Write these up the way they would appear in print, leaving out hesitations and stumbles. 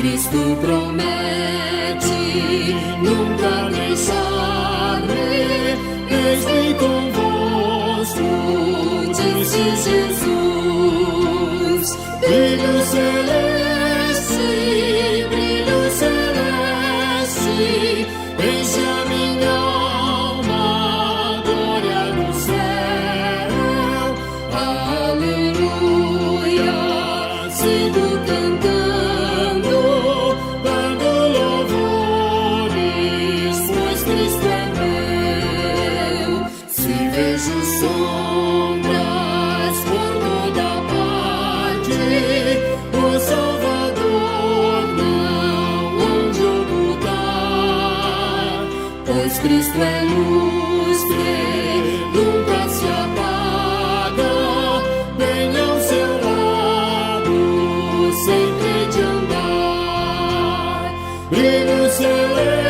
Cristo promete nunca deixar-me, eis-me convosco, disse Jesus. Brilho celeste, enche a minha alma, glória no céu, aleluia. Sigo cantando, dando louvores, pois Cristo é meu. Se vejo sombras por toda parte, o Salvador não onde ocultar, pois Cristo é luz que nunca se apaga, bem ao seu lado sempre de andar. Brilho celeste,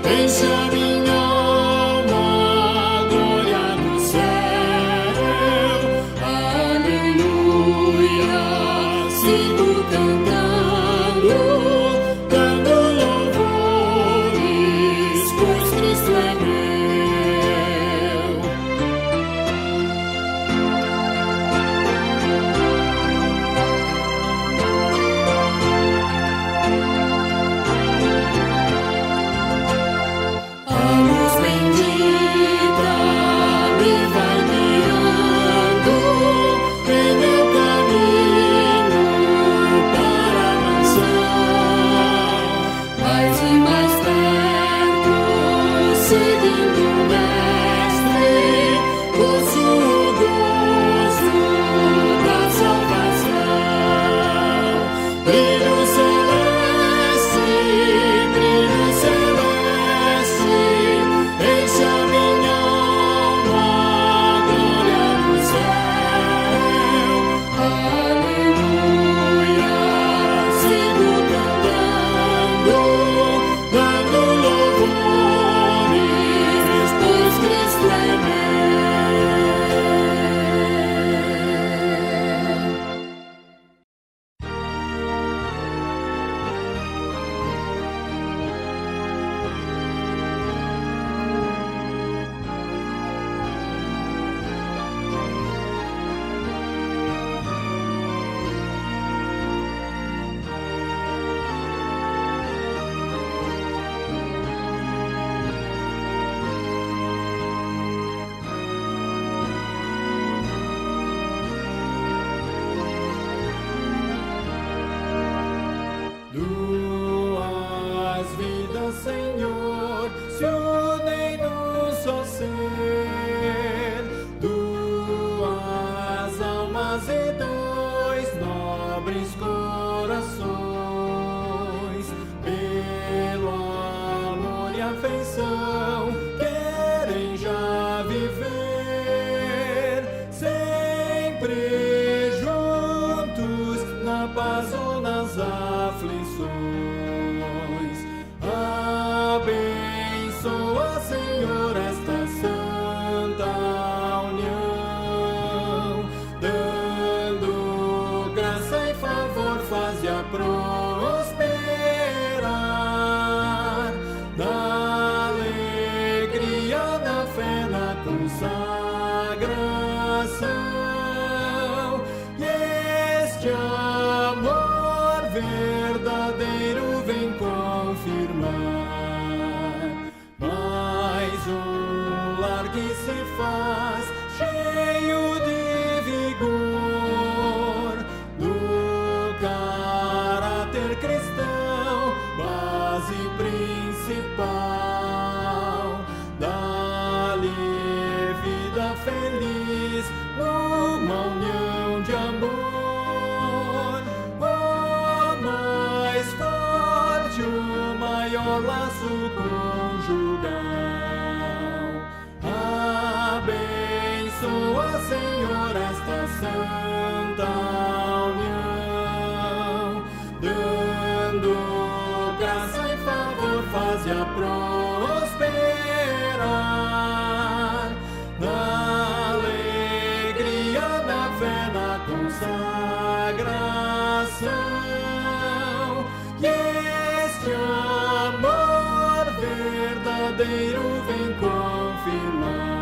enche a minha alma, glória no céu, aleluia. Sigo cantando, dando louvores, pois Cristo é meu. A luz bendita me vai guiando em meu caminho para a mansão, mais e mais perto, seguindo o Mestre, ouço o gozo da salvação. Brilho celeste, enche a minha alma, glória no céu, aleluia. Sigo cantando, dando louvores, pois Cristo é meu. Duas vidas, Senhor, se unem num só ser, duas almas e dois nobres corações, pelo amor e afeição, querem já viver, sempre juntos, na paz ou nas aflições. Abençoa, Senhor, esta santa união, dando graça e favor, faz-a prosperar, na alegria, na fé, na consagração, e este amor verdadeiro vem confirmar. Mais um lar que se faz cheio de vigor, do caráter cristão, base principal, dá-lhe vida feliz, numa união de amor, o mais forte, o maior laço conjugal. Abençoa, Senhor, esta santa união, dando graça e favor, faz-a prosperar, na alegria, na fé, na consagração. verdadeiro vem confirmar.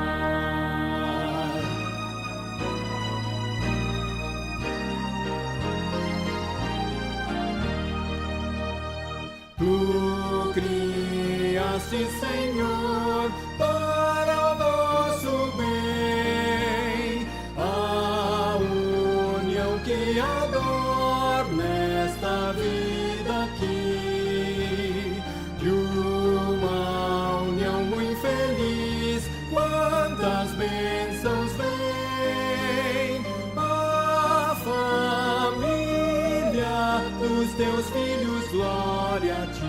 Tu criaste, Senhor, para o nosso bem, a união que adorna esta vida aqui, de uma união muito feliz, quantas bênçãos vêm, a família dos teus filhos, glória a ti.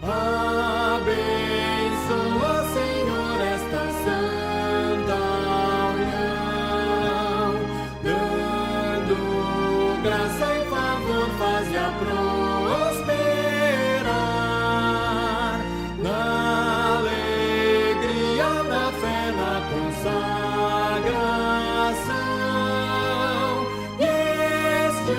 Abençoa, Senhor, esta santa união, dando graça e favor, faz-a prosperar, na alegria, na fé, na consagração, e este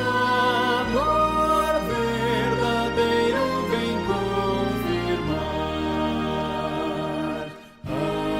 amor verdadeiro vem confirmar. Amém.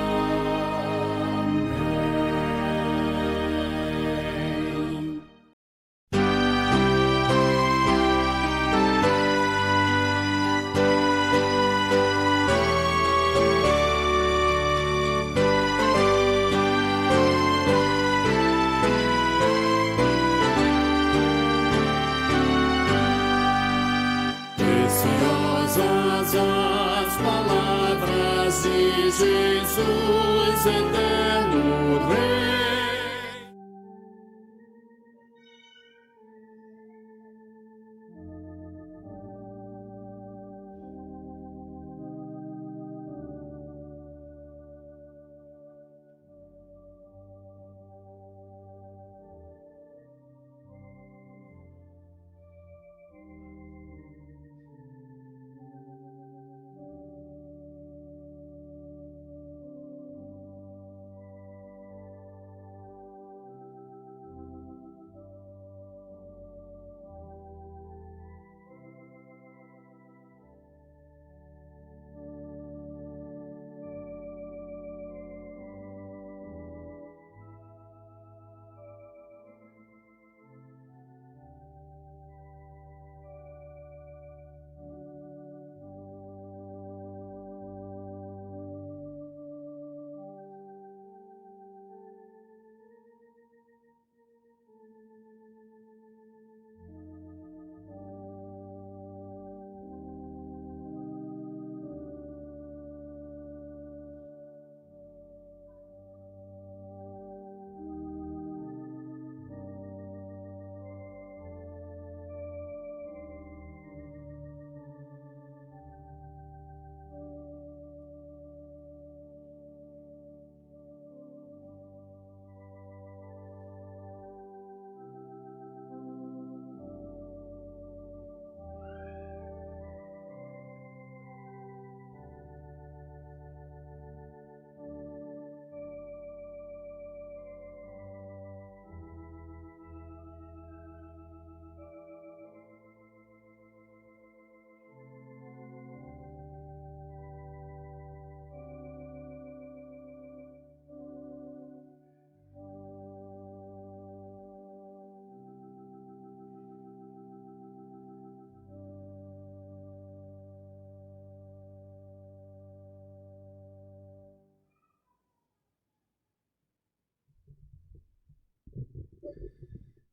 Preciosas as palavras de Jesus, eterno Rei.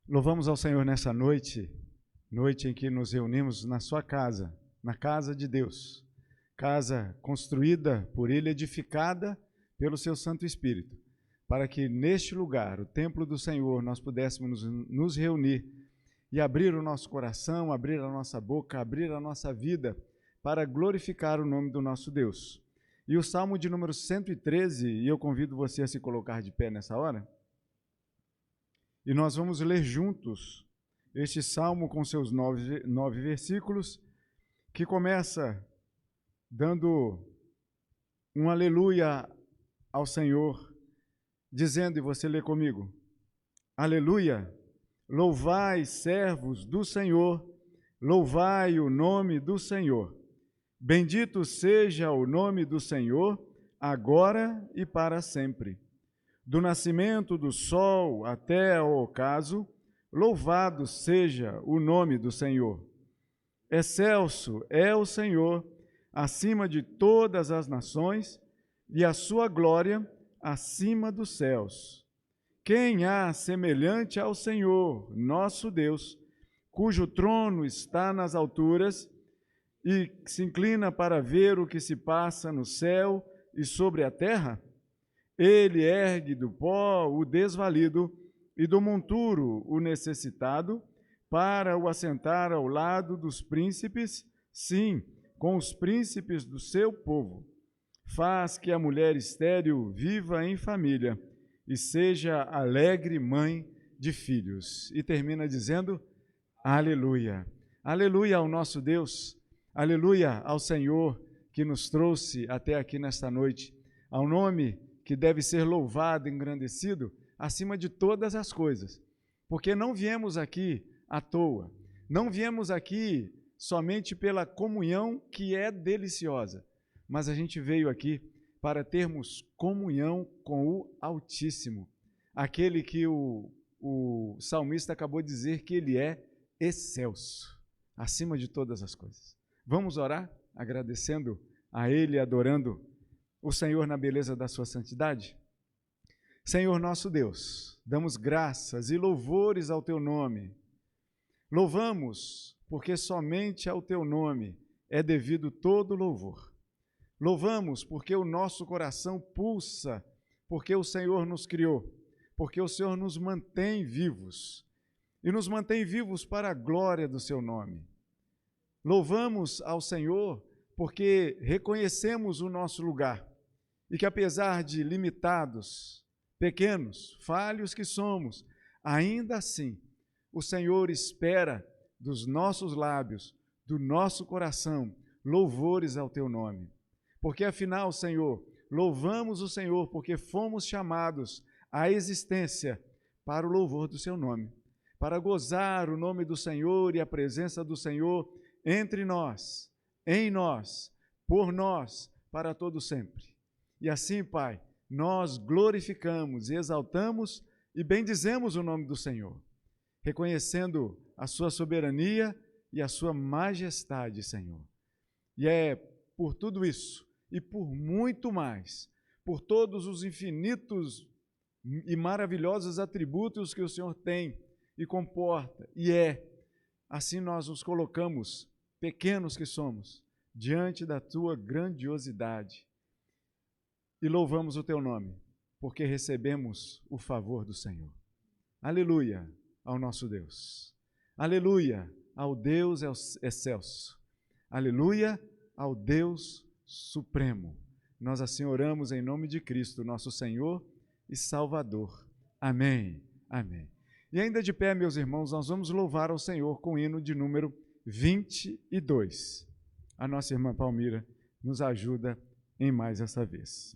Louvamos ao Senhor nessa noite, noite em que nos reunimos na sua casa, na casa de Deus, casa construída por Ele, edificada pelo seu Santo Espírito, para que neste lugar, o templo do Senhor, nós pudéssemos nos reunir e abrir o nosso coração, abrir a nossa boca, abrir a nossa vida para glorificar o nome do nosso Deus. E o Salmo de número 113, e eu convido você a se colocar de pé nessa hora, e nós vamos ler juntos este salmo com seus 9 versículos, que começa dando um aleluia ao Senhor, dizendo, e você lê comigo, aleluia, louvai servos do Senhor, louvai o nome do Senhor, Bendito seja o nome do Senhor, agora e para sempre. Do nascimento do sol até ao ocaso, louvado seja o nome do Senhor. Excelso é o Senhor, acima de todas as nações, e a sua glória acima dos céus. Quem há semelhante ao Senhor, nosso Deus, cujo trono está nas alturas e se inclina para ver o que se passa no céu e sobre a terra? Ele ergue do pó o desvalido e do monturo o necessitado, para o assentar ao lado dos príncipes, sim, com os príncipes do seu povo. Faz que a mulher estéril viva em família e seja alegre mãe de filhos. E termina dizendo, aleluia. Aleluia ao nosso Deus, aleluia ao Senhor que nos trouxe até aqui nesta noite, ao nome que deve ser louvado e engrandecido acima de todas as coisas, porque não viemos aqui à toa, não viemos aqui somente pela comunhão que é deliciosa, mas a gente veio aqui para termos comunhão com o Altíssimo, aquele que o salmista acabou de dizer que ele é excelso, acima de todas as coisas. Vamos orar agradecendo a Ele, adorando o Senhor na beleza da sua santidade? Senhor nosso Deus, damos graças e louvores ao Teu nome. Louvamos, porque somente ao Teu nome é devido todo louvor. Louvamos porque o nosso coração pulsa, porque o Senhor nos criou, porque o Senhor nos mantém vivos, e nos mantém vivos para a glória do Seu nome. Louvamos ao Senhor porque reconhecemos o nosso lugar e que, apesar de limitados, pequenos, falhos que somos, ainda assim, o Senhor espera dos nossos lábios, do nosso coração, louvores ao Teu nome. Porque, afinal, Senhor, louvamos o Senhor porque fomos chamados à existência para o louvor do Seu nome, para gozar o nome do Senhor e a presença do Senhor entre nós, em nós, por nós, para todo sempre. E assim, Pai, nós glorificamos e exaltamos e bendizemos o nome do Senhor, reconhecendo a sua soberania e a sua majestade, Senhor. E é por tudo isso e por muito mais, por todos os infinitos e maravilhosos atributos que o Senhor tem e comporta e é, assim nós nos colocamos, pequenos que somos, diante da Tua grandiosidade. E louvamos o Teu nome, porque recebemos o favor do Senhor. Aleluia ao nosso Deus. Aleluia ao Deus excelso. Aleluia ao Deus supremo. Nós assim oramos em nome de Cristo, nosso Senhor e Salvador. Amém. Amém. E ainda de pé, meus irmãos, nós vamos louvar ao Senhor com o hino de número 22. A nossa irmã Palmira nos ajuda em mais essa vez.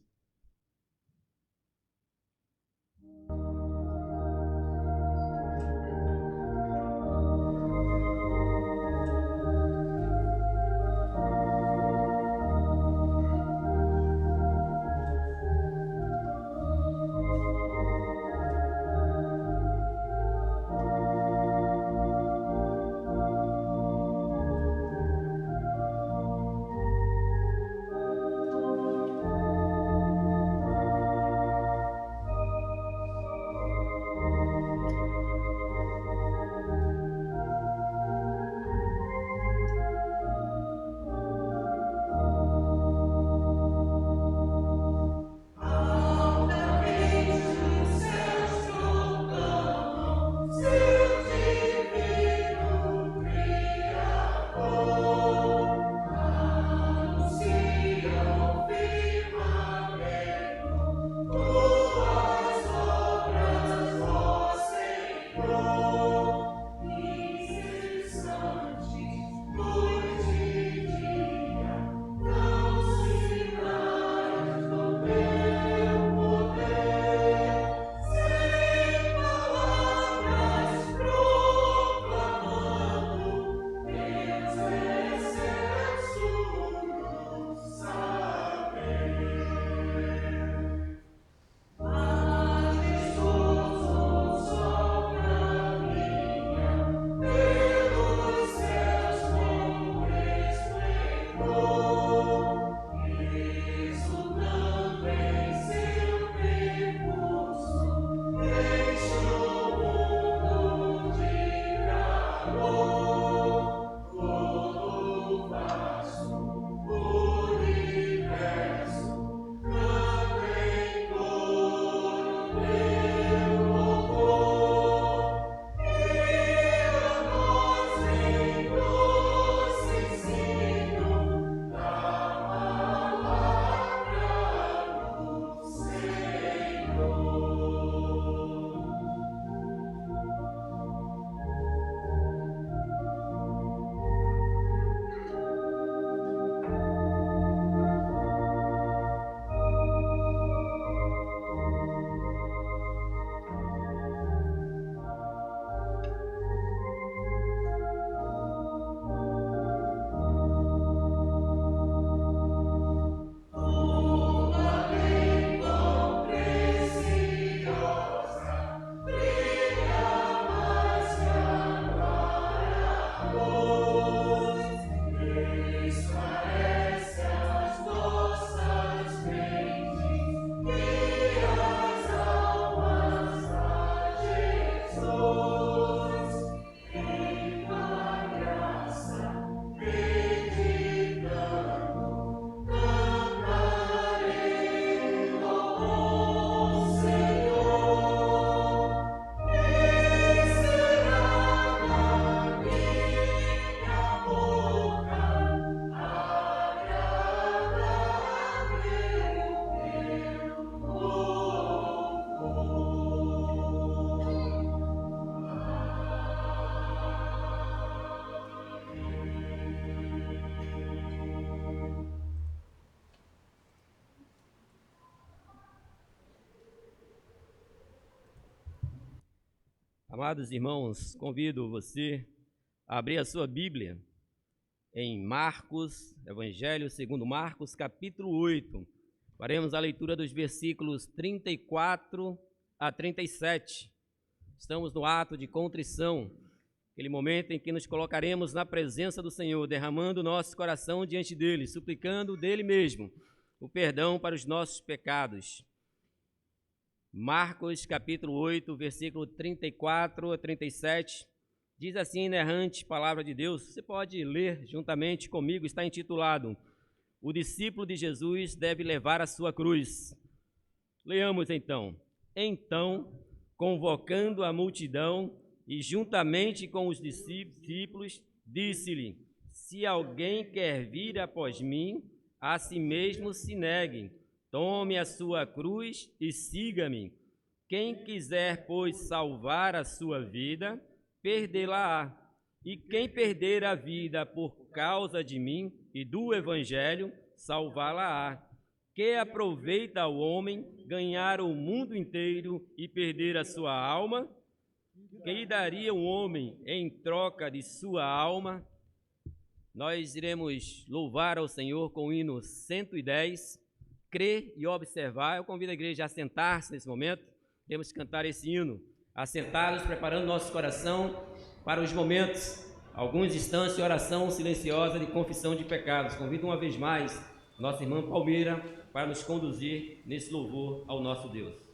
Amados irmãos, convido você a abrir a sua Bíblia em Marcos, Evangelho segundo Marcos, capítulo 8. Faremos a leitura dos versículos 34 a 37. Estamos no ato de contrição, aquele momento em que nos colocaremos na presença do Senhor, derramando nosso coração diante dele, suplicando dele mesmo o perdão para os nossos pecados. Marcos capítulo 8, versículo 34 a 37, diz assim, inerrante palavra de Deus, você pode ler juntamente comigo, está intitulado, O discípulo de Jesus deve levar a sua cruz. Leamos então. Então, convocando a multidão e juntamente com os discípulos, disse-lhe, se alguém quer vir após mim, a si mesmo se negue. Tome a sua cruz e siga-me. Quem quiser, pois, salvar a sua vida, perdê-la-á. E quem perder a vida por causa de mim e do Evangelho, salvá-la-á. Que aproveita o homem ganhar o mundo inteiro e perder a sua alma? Que lhe daria um homem em troca de sua alma? Nós iremos louvar ao Senhor com o hino 110, crer e observar. Eu convido a igreja a sentar-se nesse momento. Temos que cantar esse hino, assentados, preparando nosso coração para os momentos, alguns instantes de oração silenciosa de confissão de pecados. Convido uma vez mais nossa irmã Palmeira para nos conduzir nesse louvor ao nosso Deus.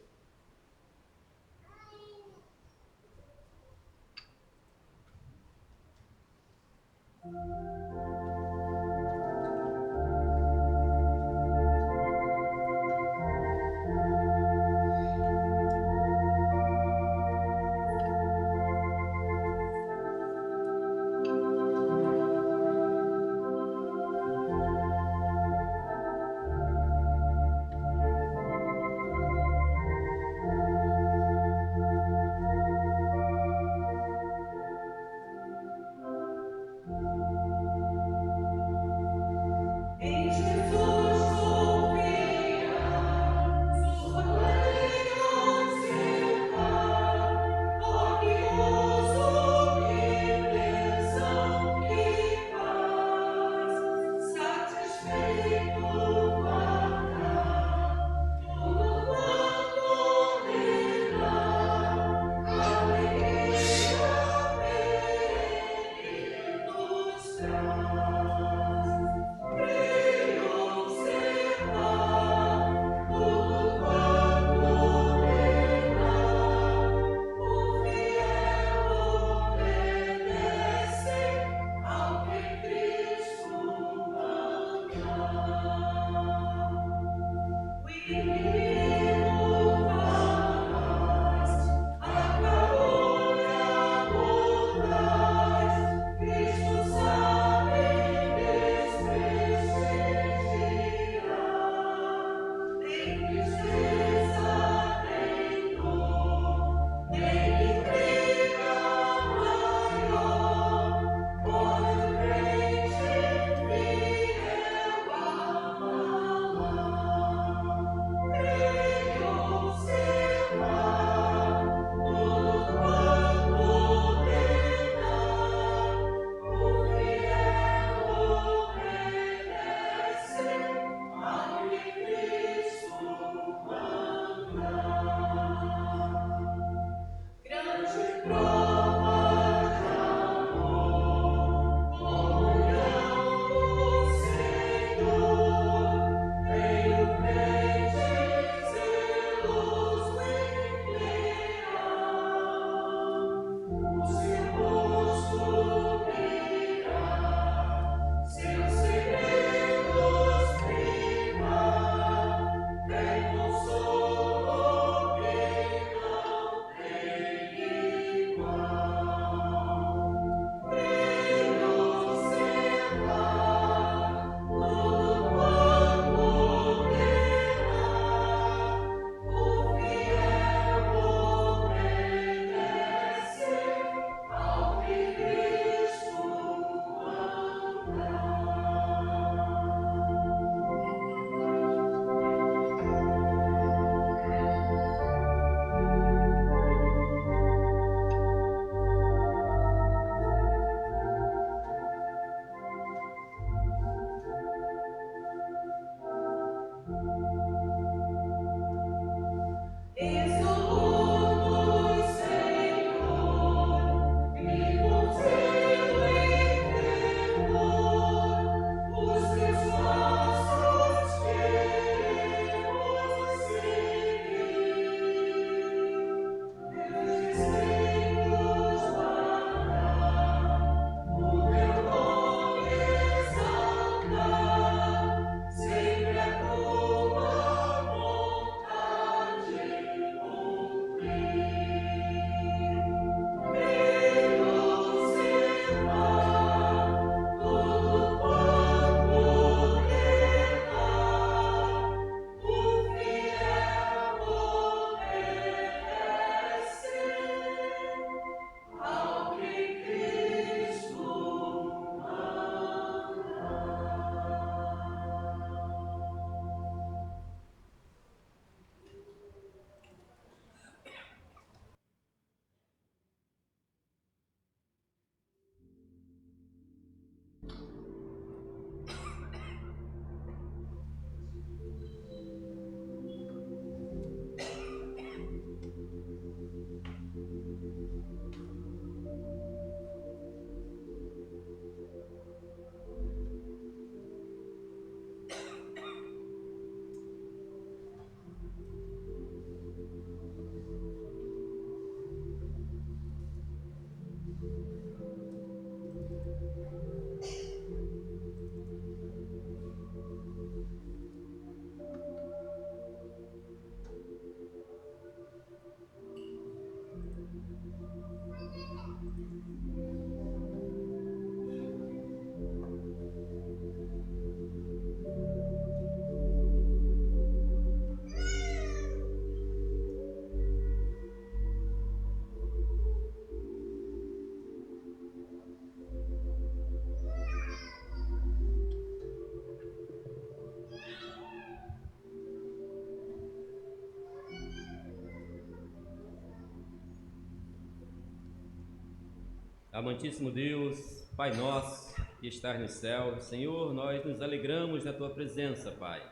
Amantíssimo Deus, Pai nosso que estás no céu, Senhor, nós nos alegramos na Tua presença, Pai,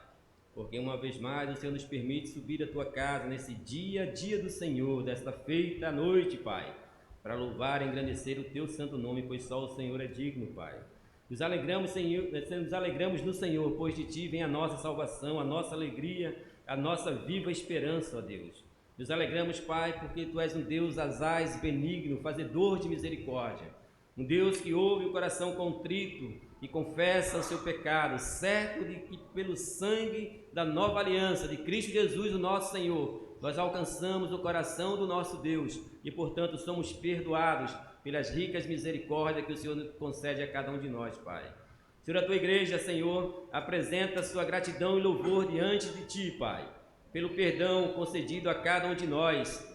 porque uma vez mais o Senhor nos permite subir à Tua casa nesse dia do Senhor, desta feita noite, Pai, para louvar e engrandecer o Teu santo nome, pois só o Senhor é digno, Pai. Nos alegramos, Senhor, nos alegramos no Senhor, pois de Ti vem a nossa salvação, a nossa alegria, a nossa viva esperança, ó Deus. Nos alegramos, Pai, porque Tu és um Deus asaz, benigno, fazedor de misericórdia. Um Deus que ouve o coração contrito e confessa o seu pecado, certo de que pelo sangue da nova aliança de Cristo Jesus, o nosso Senhor, nós alcançamos o coração do nosso Deus e, portanto, somos perdoados pelas ricas misericórdias que o Senhor concede a cada um de nós, Pai. Senhor, a Tua igreja, Senhor, apresenta a sua gratidão e louvor diante de Ti, Pai, pelo perdão concedido a cada um de nós,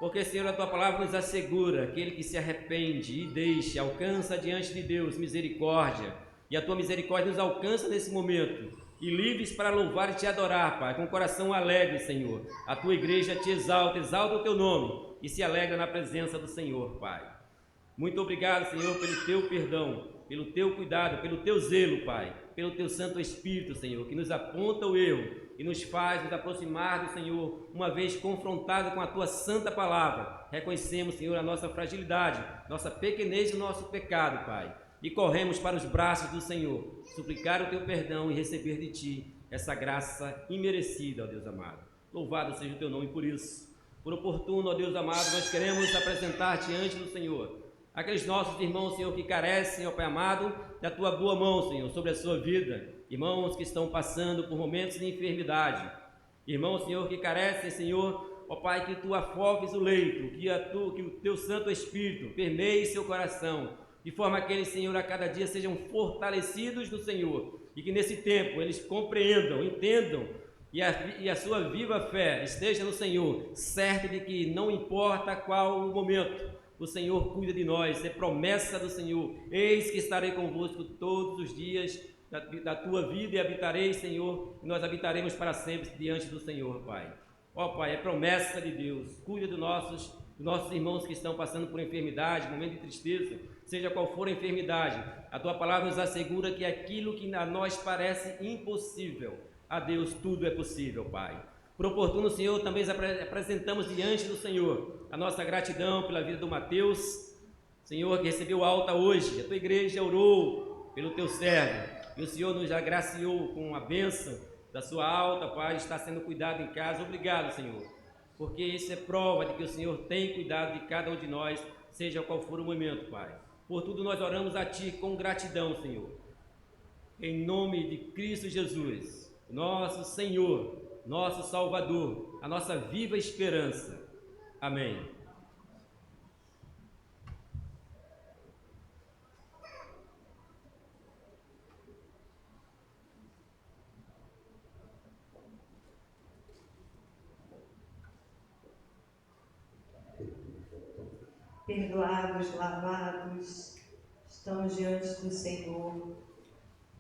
porque, Senhor, a Tua palavra nos assegura: aquele que se arrepende e deixa, alcança diante de Deus misericórdia, e a Tua misericórdia nos alcança nesse momento, e livres para louvar e Te adorar, Pai, com o coração alegre, Senhor. A Tua igreja Te exalta, exalta o Teu nome, e se alegra na presença do Senhor, Pai. Muito obrigado, Senhor, pelo Teu perdão, pelo Teu cuidado, pelo Teu zelo, Pai, pelo Teu Santo Espírito, Senhor, que nos aponta o erro e nos faz nos aproximar do Senhor, uma vez confrontado com a Tua santa palavra. Reconhecemos, Senhor, a nossa fragilidade, nossa pequenez e o nosso pecado, Pai, e corremos para os braços do Senhor, suplicar o Teu perdão e receber de Ti essa graça imerecida, ó Deus amado. Louvado seja o Teu nome por isso. Por oportuno, ó Deus amado, nós queremos apresentar diante do Senhor aqueles nossos irmãos, Senhor, que carecem, ó Pai amado, da Tua boa mão, Senhor, sobre a sua vida. Irmãos que estão passando por momentos de enfermidade. Irmãos, Senhor, que carecem, Senhor, ó Pai, que Tu afogues o leito, que o Teu Santo Espírito permeie seu coração, de forma que eles, Senhor, a cada dia sejam fortalecidos no Senhor, e que nesse tempo eles compreendam, entendam, e a sua viva fé esteja no Senhor, certo de que não importa qual o momento, o Senhor cuida de nós. É promessa do Senhor: eis que estarei convosco todos os dias da tua vida, e habitarei, Senhor, e nós habitaremos para sempre diante do Senhor, Pai. Ó Pai, é promessa de Deus. Cuida dos nossos irmãos que estão passando por enfermidade, momento de tristeza, seja qual for a enfermidade. A Tua palavra nos assegura que aquilo que a nós parece impossível, a Deus tudo é possível, Pai. Por oportuno, Senhor, também apresentamos diante do Senhor a nossa gratidão pela vida do Mateus, Senhor, que recebeu alta hoje. A Tua igreja orou pelo Teu servo, e o Senhor nos agraciou com a bênção da sua alta, Pai, está sendo cuidado em casa. Obrigado, Senhor, porque isso é prova de que o Senhor tem cuidado de cada um de nós, seja qual for o momento, Pai. Por tudo nós oramos a Ti com gratidão, Senhor, em nome de Cristo Jesus, nosso Senhor, nosso Salvador, a nossa viva esperança. Amém. Perdoados, lavados, estamos diante do Senhor.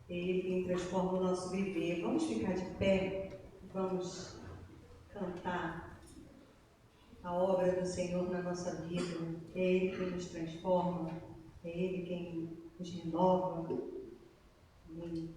Ele quem transforma o nosso viver. Vamos ficar de pé, vamos cantar a obra do Senhor na nossa vida. É Ele quem nos transforma, é Ele quem nos renova. Amém.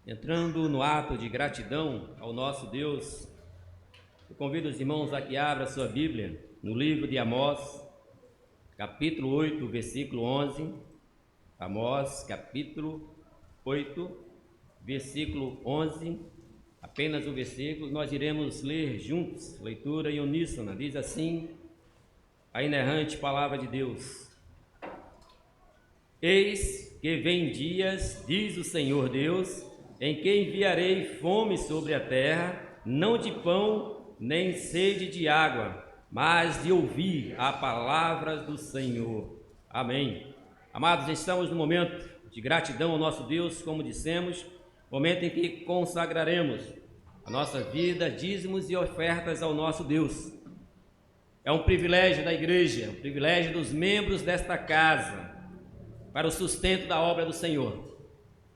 Entrando no ato de gratidão ao nosso Deus, eu convido os irmãos a que abram a sua Bíblia no livro de Amós, capítulo 8, versículo 11. Amós, capítulo 8, versículo 11. Apenas o versículo, nós iremos ler juntos, leitura em uníssona. Diz assim a inerrante palavra de Deus: Eis que vem dias, diz o Senhor Deus, em que enviarei fome sobre a terra, não de pão, nem sede de água, mas de ouvir a palavra do Senhor. Amém. Amados, estamos no momento de gratidão ao nosso Deus, como dissemos, momento em que consagraremos a nossa vida, dízimos e ofertas ao nosso Deus. É um privilégio da igreja, um privilégio dos membros desta casa, para o sustento da obra do Senhor.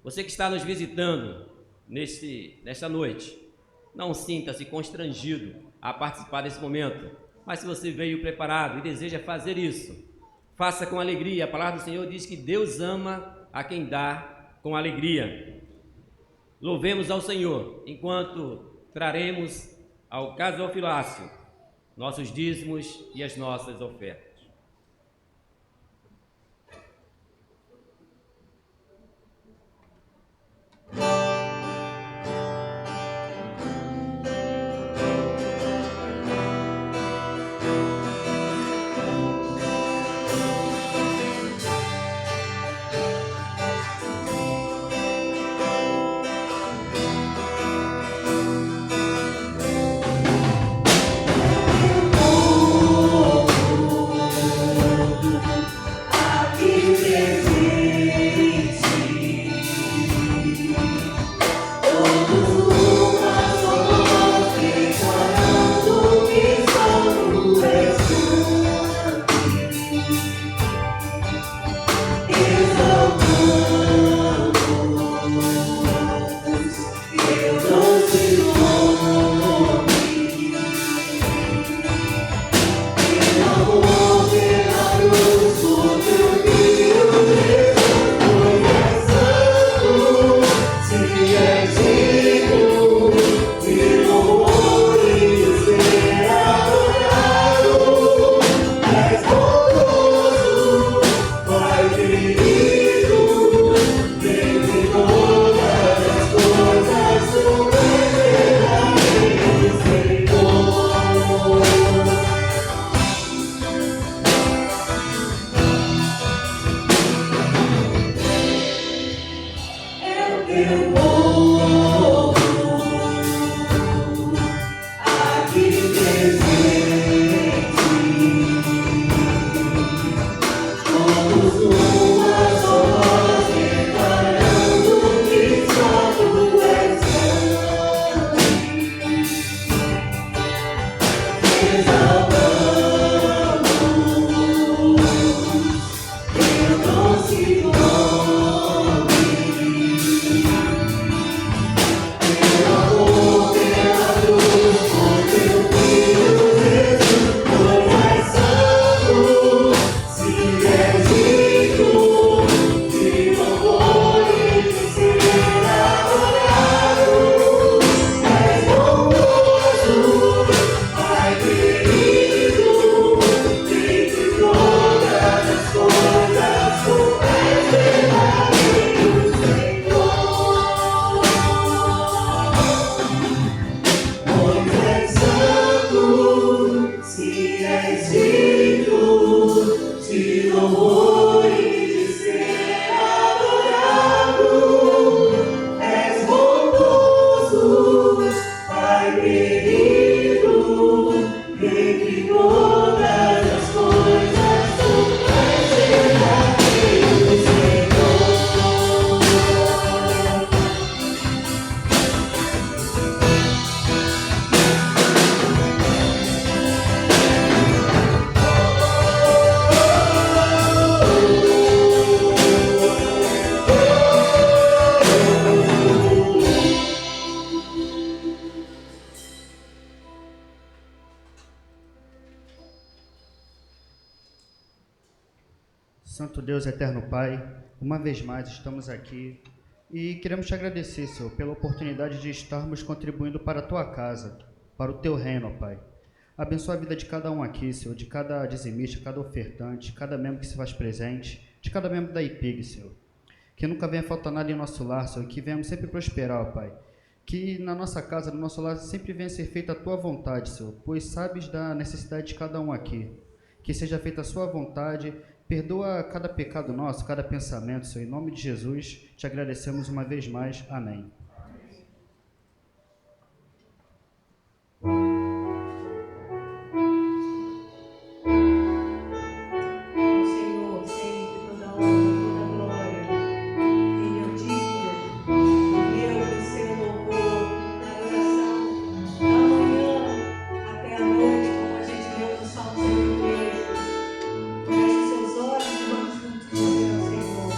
Você que está nos visitando nesta noite, não sinta-se constrangido a participar desse momento, mas se você veio preparado e deseja fazer isso, faça com alegria. A palavra do Senhor diz que Deus ama a quem dá com alegria. Louvemos ao Senhor enquanto traremos ao gasofilácio nossos dízimos e as nossas ofertas. Santo Deus, eterno Pai, uma vez mais estamos aqui E queremos te agradecer, Senhor, pela oportunidade de estarmos contribuindo para a tua casa, para o teu reino, ó Pai. Abençoa a vida de cada um aqui, Senhor, de cada dizimista, cada ofertante, cada membro que se faz presente, de cada membro da IPIG, Senhor. Que nunca venha faltar nada em nosso lar, Senhor, que venhamos sempre prosperar, ó Pai. Que na nossa casa, no nosso lar, sempre venha ser feita a tua vontade, Senhor, pois sabes da necessidade de cada um aqui. Que seja feita a sua vontade. Perdoa cada pecado nosso, cada pensamento, Senhor. Em nome de Jesus, te agradecemos uma vez mais. Amém. Ao Senhor sempre toda honra, toda glória. Ele é o digno, primeiro do seu louvor, na oração, da manhã até a noite, como a gente leu no Salmo 113. Feche seus olhos e vamos juntos dizer ao Senhor.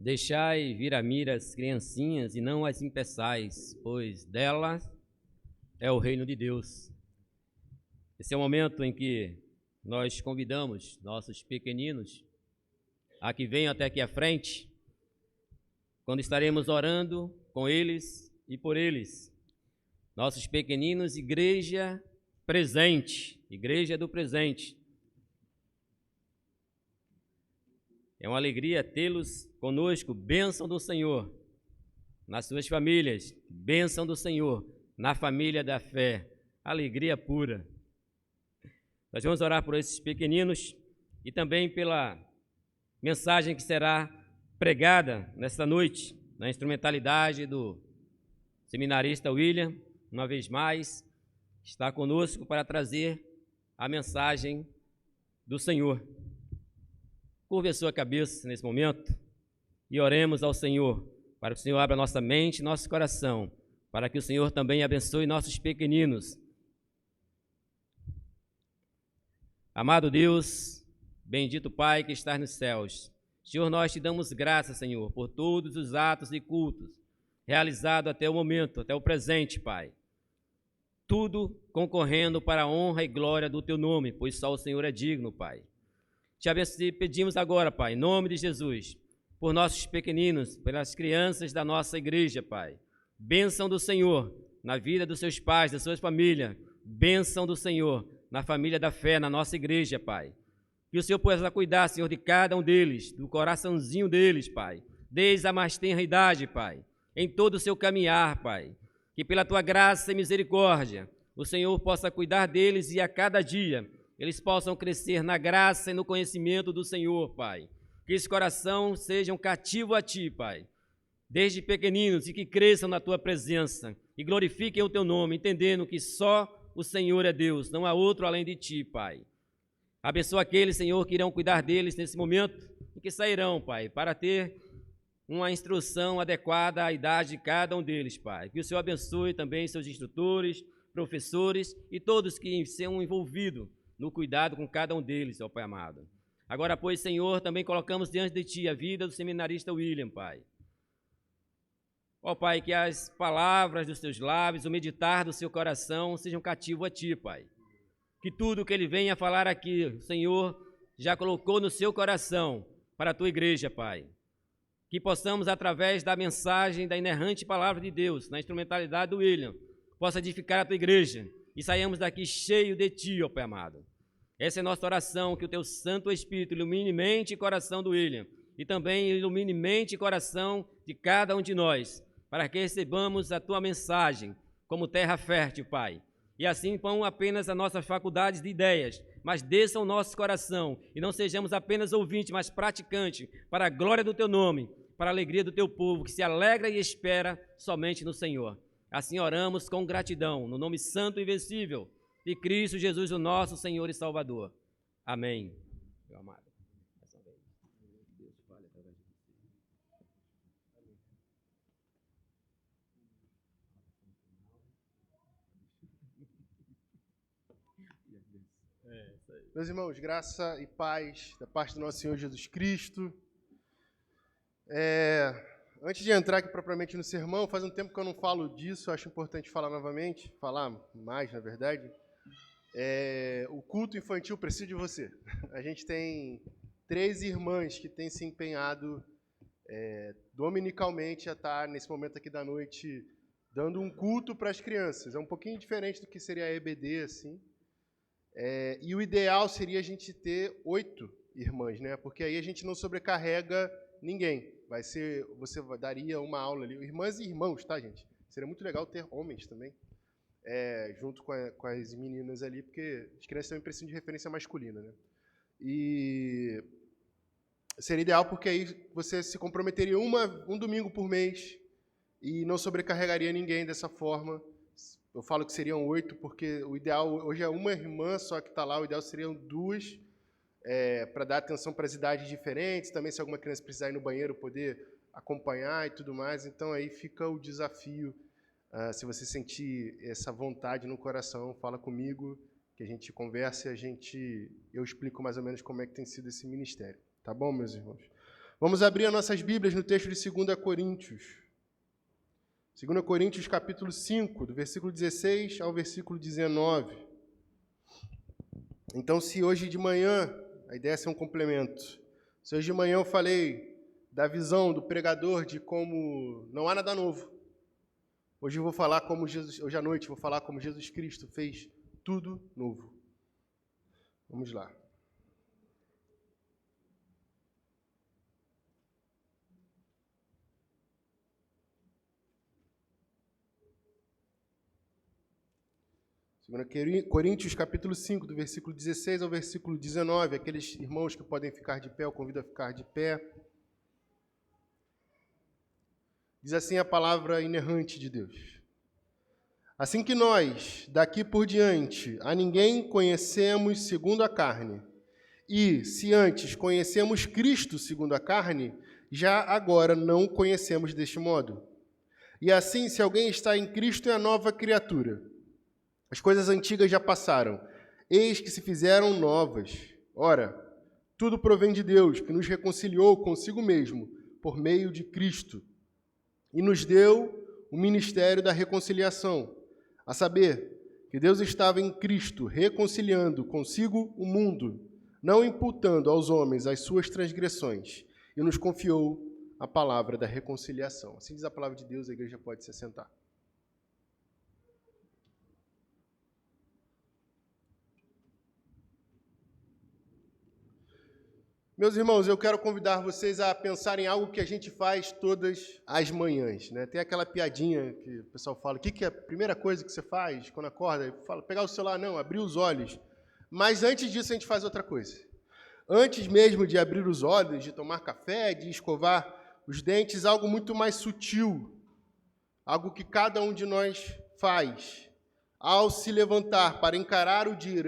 Deixai vir a mim as criancinhas e não as impeçais, pois delas é o reino de Deus. Esse é o momento em que nós convidamos nossos pequeninos a que venham até aqui à frente, quando estaremos orando com eles e por eles. Nossos pequeninos, igreja presente, igreja do presente. É uma alegria tê-los conosco, bênção do Senhor, nas suas famílias, bênção do Senhor, na família da fé, alegria pura. Nós vamos orar por esses pequeninos e também pela mensagem que será pregada nesta noite, na instrumentalidade do seminarista William, uma vez mais, está conosco para trazer a mensagem do Senhor. Curve a sua cabeça nesse momento e oremos ao Senhor, para que o Senhor abra nossa mente e nosso coração, para que o Senhor também abençoe nossos pequeninos. Amado Deus, bendito Pai que estás nos céus, Senhor, nós te damos graças, Senhor, por todos os atos e cultos realizados até o momento, até o presente, Pai. Tudo concorrendo para a honra e glória do teu nome, pois só o Senhor é digno, Pai. Te pedimos agora, Pai, em nome de Jesus, por nossos pequeninos, pelas crianças da nossa igreja, Pai. Bênção do Senhor na vida dos seus pais, da sua família. Bênção do Senhor na família da fé, na nossa igreja, Pai. Que o Senhor possa cuidar, Senhor, de cada um deles, do coraçãozinho deles, Pai. Desde a mais tenra idade, Pai. Em todo o seu caminhar, Pai. Que pela tua graça e misericórdia, o Senhor possa cuidar deles e a cada dia eles possam crescer na graça e no conhecimento do Senhor, Pai. Que esse coração seja um cativo a Ti, Pai, desde pequeninos, e que cresçam na Tua presença e glorifiquem o Teu nome, entendendo que só o Senhor é Deus, não há outro além de Ti, Pai. Abençoa aqueles, Senhor, que irão cuidar deles nesse momento e que sairão, Pai, para ter uma instrução adequada à idade de cada um deles, Pai. Que o Senhor abençoe também seus instrutores, professores e todos que são envolvidos no cuidado com cada um deles, ó Pai amado. Agora, pois, Senhor, também colocamos diante de Ti a vida do seminarista William, Pai. Ó Pai, que as palavras dos Teus lábios, o meditar do seu coração sejam cativos a Ti, Pai. Que tudo que ele venha falar aqui, o Senhor já colocou no seu coração para a Tua igreja, Pai. Que possamos, através da mensagem da inerrante palavra de Deus, na instrumentalidade do William, possa edificar a Tua igreja e saiamos daqui cheio de Ti, ó Pai amado. Essa é a nossa oração, que o Teu Santo Espírito ilumine mente e coração do William e também ilumine mente e coração de cada um de nós, para que recebamos a Tua mensagem como terra fértil, Pai. E assim não apenas as nossas faculdades de ideias, mas desça o nosso coração e não sejamos apenas ouvintes, mas praticantes, para a glória do Teu nome, para a alegria do Teu povo, que se alegra e espera somente no Senhor. Assim oramos com gratidão, no nome santo e invencível de Cristo Jesus, o nosso Senhor e Salvador. Amém. Meu amado. Meus irmãos, graça e paz da parte do nosso Senhor Jesus Cristo. Antes de entrar aqui propriamente no sermão, faz um tempo que eu não falo disso, acho importante falar novamente, falar mais, na verdade. O culto infantil precisa de você. A gente tem 3 irmãs que têm se empenhado dominicalmente a estar nesse momento aqui da noite dando um culto para as crianças. É um pouquinho diferente do que seria a EBD, assim. E o ideal seria a gente ter 8 irmãs, né? Porque aí a gente não sobrecarrega ninguém. Você daria uma aula ali. Irmãs e irmãos, tá, gente? Seria muito legal ter homens também, junto com as meninas ali, porque as crianças também precisam de referência masculina, né? E seria ideal porque aí você se comprometeria um domingo por mês e não sobrecarregaria ninguém dessa forma. Eu falo que seriam 8, porque o ideal hoje é uma irmã só que está lá, o ideal seriam 2, para dar atenção para as idades diferentes, também se alguma criança precisar ir no banheiro, poder acompanhar e tudo mais. Então aí fica o desafio. Se você sentir essa vontade no coração, fala comigo, que a gente conversa e eu explico mais ou menos como é que tem sido esse ministério. Tá bom, meus irmãos? Vamos abrir as nossas Bíblias no texto de 2 Coríntios. 2 Coríntios, capítulo 5, do versículo 16 ao versículo 19. Então, se hoje de manhã, a ideia é ser um complemento, se hoje de manhã eu falei da visão do pregador de como não há nada novo, hoje eu vou falar como Jesus, hoje à noite eu vou falar como Jesus Cristo fez tudo novo. Vamos lá. Coríntios, capítulo 5, do versículo 16 ao versículo 19. Aqueles irmãos que podem ficar de pé, eu convido a ficar de pé. Diz assim a palavra inerrante de Deus. Assim que nós, daqui por diante, a ninguém conhecemos segundo a carne, e se antes conhecemos Cristo segundo a carne, já agora não o conhecemos deste modo. E assim, se alguém está em Cristo, é a nova criatura. As coisas antigas já passaram, eis que se fizeram novas. Ora, tudo provém de Deus, que nos reconciliou consigo mesmo, por meio de Cristo, e nos deu o ministério da reconciliação, a saber, que Deus estava em Cristo, reconciliando consigo o mundo, não imputando aos homens as suas transgressões, e nos confiou a palavra da reconciliação. Assim diz a palavra de Deus, a igreja pode se assentar. Meus irmãos, eu quero convidar vocês a pensar em algo que a gente faz todas as manhãs, né? Tem aquela piadinha que o pessoal fala, o que é a primeira coisa que você faz quando acorda? Fala, pegar o celular, não, abrir os olhos. Mas antes disso a gente faz outra coisa. Antes mesmo de abrir os olhos, de tomar café, de escovar os dentes, algo muito mais sutil, algo que cada um de nós faz ao se levantar para encarar o dia,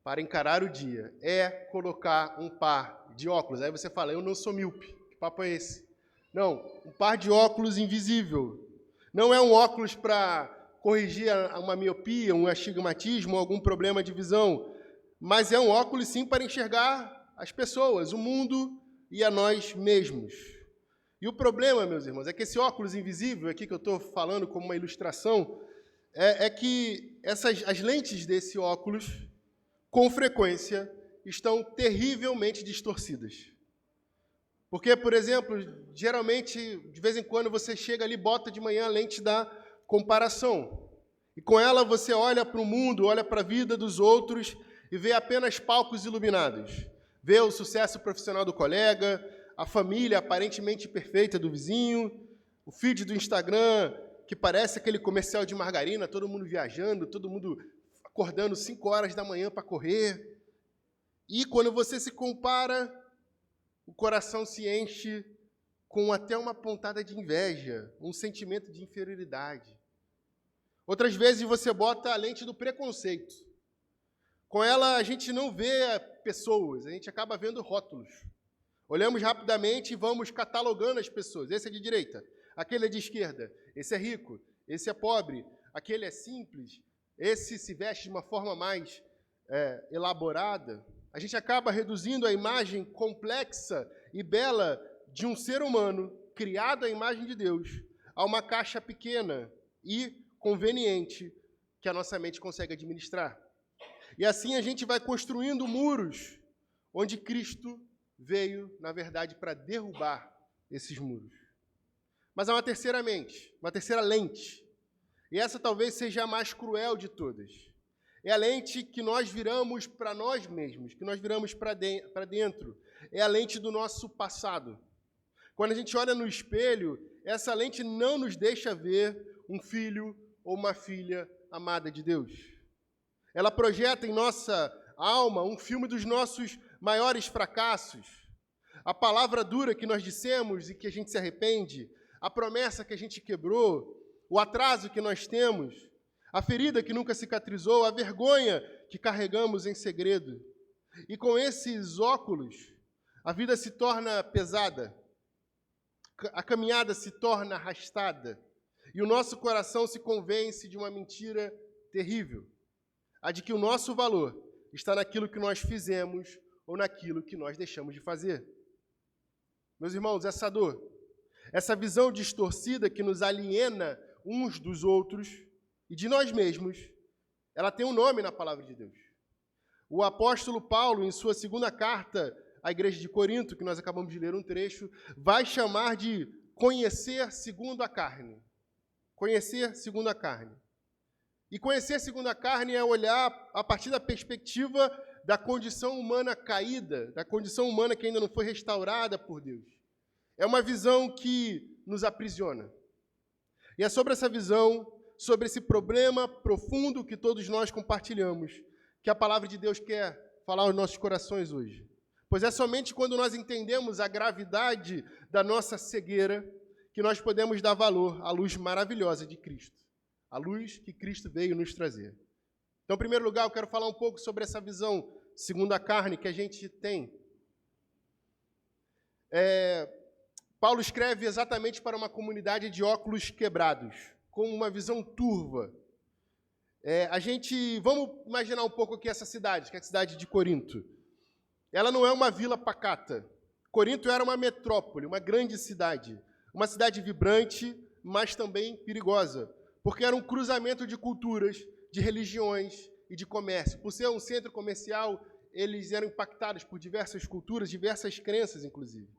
para encarar o dia, é colocar um par de óculos. Aí você fala, eu não sou míope. Que papo é esse? Não, um par de óculos invisível. Não é um óculos para corrigir uma miopia, um astigmatismo, algum problema de visão, mas é um óculos, sim, para enxergar as pessoas, o mundo e a nós mesmos. E o problema, meus irmãos, é que esse óculos invisível, aqui que eu estou falando como uma ilustração, é que as lentes desse óculos, com frequência, estão terrivelmente distorcidas. Porque, por exemplo, geralmente, de vez em quando, você chega ali e bota de manhã a lente da comparação. E com ela você olha para o mundo, olha para a vida dos outros e vê apenas palcos iluminados. Vê o sucesso profissional do colega, a família aparentemente perfeita do vizinho, o feed do Instagram, que parece aquele comercial de margarina, todo mundo viajando, todo mundo acordando 5 horas da manhã para correr. E quando você se compara, o coração se enche com até uma pontada de inveja, um sentimento de inferioridade. Outras vezes você bota a lente do preconceito. Com ela a gente não vê pessoas, a gente acaba vendo rótulos. Olhamos rapidamente e vamos catalogando as pessoas. Esse é de direita, aquele é de esquerda, esse é rico, esse é pobre, aquele é simples, esse se veste de uma forma mais elaborada. A gente acaba reduzindo a imagem complexa e bela de um ser humano, criado à imagem de Deus, a uma caixa pequena e conveniente que a nossa mente consegue administrar. E assim a gente vai construindo muros onde Cristo veio, na verdade, para derrubar esses muros. Mas há uma terceira lente, e essa talvez seja a mais cruel de todas. É a lente que nós viramos para nós mesmos, que nós viramos para dentro. É a lente do nosso passado. Quando a gente olha no espelho, essa lente não nos deixa ver um filho ou uma filha amada de Deus. Ela projeta em nossa alma um filme dos nossos maiores fracassos. A palavra dura que nós dissemos e que a gente se arrepende, a promessa que a gente quebrou, o atraso que nós temos, a ferida que nunca cicatrizou, a vergonha que carregamos em segredo. E com esses óculos, a vida se torna pesada, a caminhada se torna arrastada, e o nosso coração se convence de uma mentira terrível, a de que o nosso valor está naquilo que nós fizemos ou naquilo que nós deixamos de fazer. Meus irmãos, essa dor, essa visão distorcida que nos aliena uns dos outros e de nós mesmos, ela tem um nome na palavra de Deus. O apóstolo Paulo, em sua segunda carta à igreja de Corinto, que nós acabamos de ler um trecho, vai chamar de conhecer segundo a carne. Conhecer segundo a carne. E conhecer segundo a carne é olhar a partir da perspectiva da condição humana caída, da condição humana que ainda não foi restaurada por Deus. É uma visão que nos aprisiona. E é sobre essa visão, sobre esse problema profundo que todos nós compartilhamos, que a palavra de Deus quer falar aos nossos corações hoje. Pois é somente quando nós entendemos a gravidade da nossa cegueira que nós podemos dar valor à luz maravilhosa de Cristo, a luz que Cristo veio nos trazer. Então, em primeiro lugar, eu quero falar um pouco sobre essa visão segundo a carne que a gente tem. Paulo escreve exatamente para uma comunidade de óculos quebrados, com uma visão turva. Vamos imaginar um pouco aqui essa cidade, que é a cidade de Corinto. Ela não é uma vila pacata. Corinto era uma metrópole, uma grande cidade. Uma cidade vibrante, mas também perigosa, porque era um cruzamento de culturas, de religiões e de comércio. Por ser um centro comercial, eles eram impactados por diversas culturas, diversas crenças, inclusive.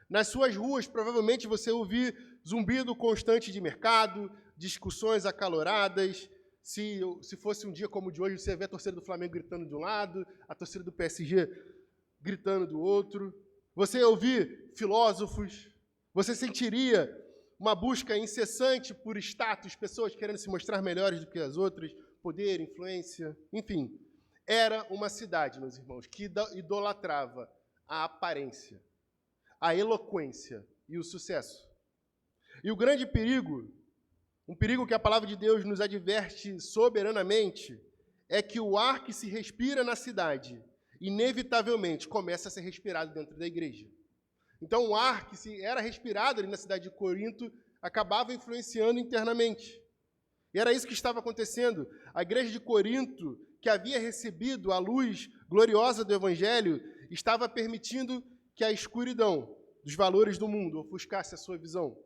Nas suas ruas, provavelmente, você ouvir zumbido constante de mercado, discussões acaloradas. Se fosse um dia como o de hoje, você vê a torcida do Flamengo gritando de um lado, a torcida do PSG gritando do outro. Você ouvir filósofos. Você sentiria uma busca incessante por status, pessoas querendo se mostrar melhores do que as outras, poder, influência, enfim. Era uma cidade, meus irmãos, que idolatrava a aparência, a eloquência e o sucesso. E o grande perigo, um perigo que a palavra de Deus nos adverte soberanamente, é que o ar que se respira na cidade, inevitavelmente, começa a ser respirado dentro da igreja. Então, o ar que era respirado ali na cidade de Corinto acabava influenciando internamente. E era isso que estava acontecendo. A igreja de Corinto, que havia recebido a luz gloriosa do Evangelho, estava permitindo que a escuridão dos valores do mundo ofuscasse a sua visão.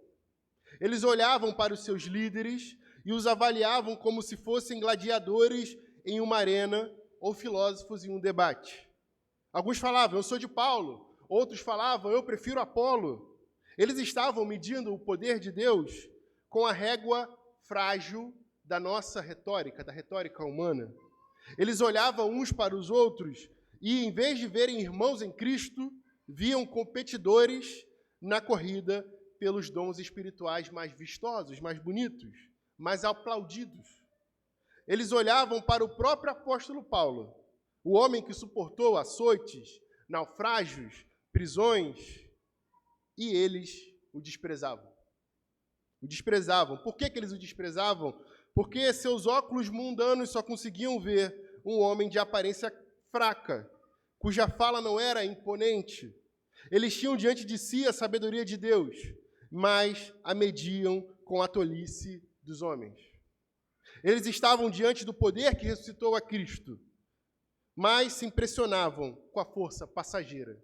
Eles olhavam para os seus líderes e os avaliavam como se fossem gladiadores em uma arena ou filósofos em um debate. Alguns falavam, eu sou de Paulo. Outros falavam, eu prefiro Apolo. Eles estavam medindo o poder de Deus com a régua frágil da nossa retórica, da retórica humana. Eles olhavam uns para os outros e, em vez de verem irmãos em Cristo, viam competidores na corrida pelos dons espirituais mais vistosos, mais bonitos, mais aplaudidos. Eles olhavam para o próprio apóstolo Paulo, o homem que suportou açoites, naufrágios, prisões, e eles o desprezavam. O desprezavam. Por que eles o desprezavam? Porque seus óculos mundanos só conseguiam ver um homem de aparência fraca, cuja fala não era imponente. Eles tinham diante de si a sabedoria de Deus, mas a mediam com a tolice dos homens. Eles estavam diante do poder que ressuscitou a Cristo, mas se impressionavam com a força passageira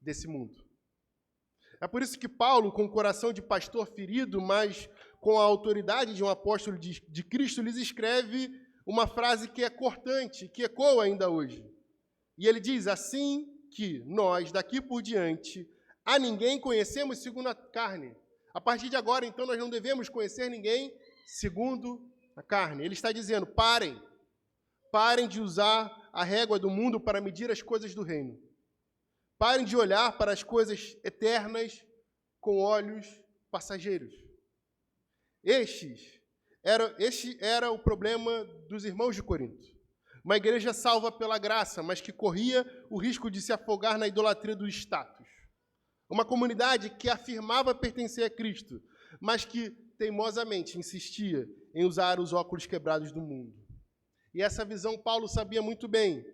desse mundo. É por isso que Paulo, com o coração de pastor ferido, mas com a autoridade de um apóstolo de Cristo, lhes escreve uma frase que é cortante, que ecoa ainda hoje. E ele diz, assim que nós, daqui por diante, a ninguém conhecemos segundo a carne. A partir de agora, então, nós não devemos conhecer ninguém segundo a carne. Ele está dizendo, parem de usar a régua do mundo para medir as coisas do reino. Parem de olhar para as coisas eternas com olhos passageiros. Este era o problema dos irmãos de Corinto. Uma igreja salva pela graça, mas que corria o risco de se afogar na idolatria do status. Uma comunidade que afirmava pertencer a Cristo, mas que teimosamente insistia em usar os óculos quebrados do mundo. E essa visão Paulo sabia muito bem,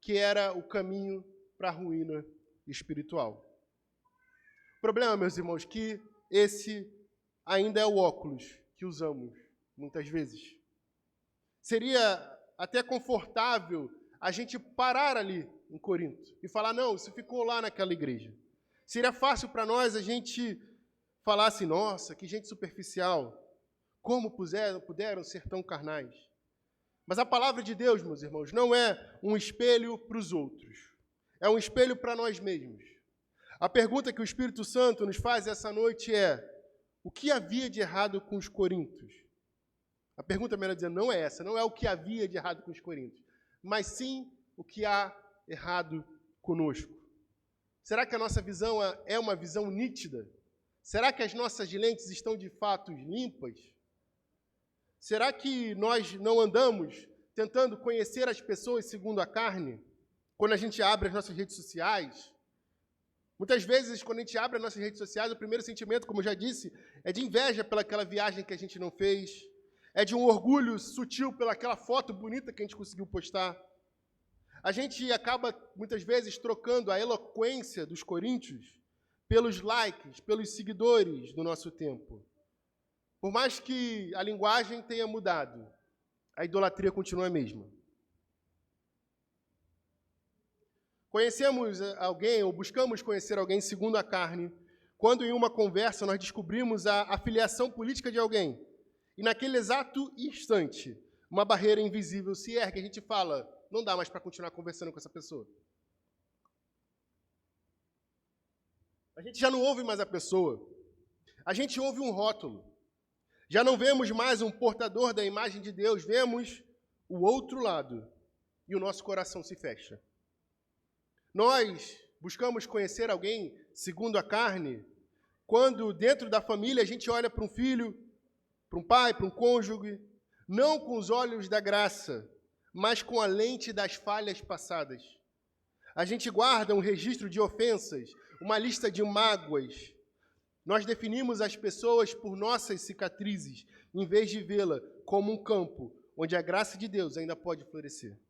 que era o caminho para a ruína espiritual. O problema, meus irmãos, que esse ainda é o óculos que usamos muitas vezes. Seria até confortável a gente parar ali em Corinto e falar, não, isso ficou lá naquela igreja. Seria fácil para nós a gente falar assim, nossa, que gente superficial, como puderam ser tão carnais. Mas a palavra de Deus, meus irmãos, não é um espelho para os outros, é um espelho para nós mesmos. A pergunta que o Espírito Santo nos faz essa noite é, o que havia de errado com os coríntios? A pergunta, melhor dizendo, não é essa, não é o que havia de errado com os coríntios, mas sim o que há errado conosco. Será que a nossa visão é uma visão nítida? Será que as nossas lentes estão de fato limpas? Será que nós não andamos tentando conhecer as pessoas segundo a carne? Quando a gente abre as nossas redes sociais, muitas vezes, quando a gente abre as nossas redes sociais, o primeiro sentimento, como eu já disse, é de inveja pelaquela viagem que a gente não fez, é de um orgulho sutil pelaquela foto bonita que a gente conseguiu postar. A gente acaba, muitas vezes, trocando a eloquência dos coríntios pelos likes, pelos seguidores do nosso tempo. Por mais que a linguagem tenha mudado, a idolatria continua a mesma. Conhecemos alguém, ou buscamos conhecer alguém segundo a carne, quando em uma conversa nós descobrimos a afiliação política de alguém, e naquele exato instante, uma barreira invisível se ergue, a gente fala, não dá mais para continuar conversando com essa pessoa. A gente já não ouve mais a pessoa, a gente ouve um rótulo. Já não vemos mais um portador da imagem de Deus, vemos o outro lado, e o nosso coração se fecha. Nós buscamos conhecer alguém segundo a carne, quando dentro da família a gente olha para um filho, para um pai, para um cônjuge, não com os olhos da graça, mas com a lente das falhas passadas. A gente guarda um registro de ofensas, uma lista de mágoas. Nós definimos as pessoas por nossas cicatrizes, em vez de vê-la como um campo onde a graça de Deus ainda pode florescer.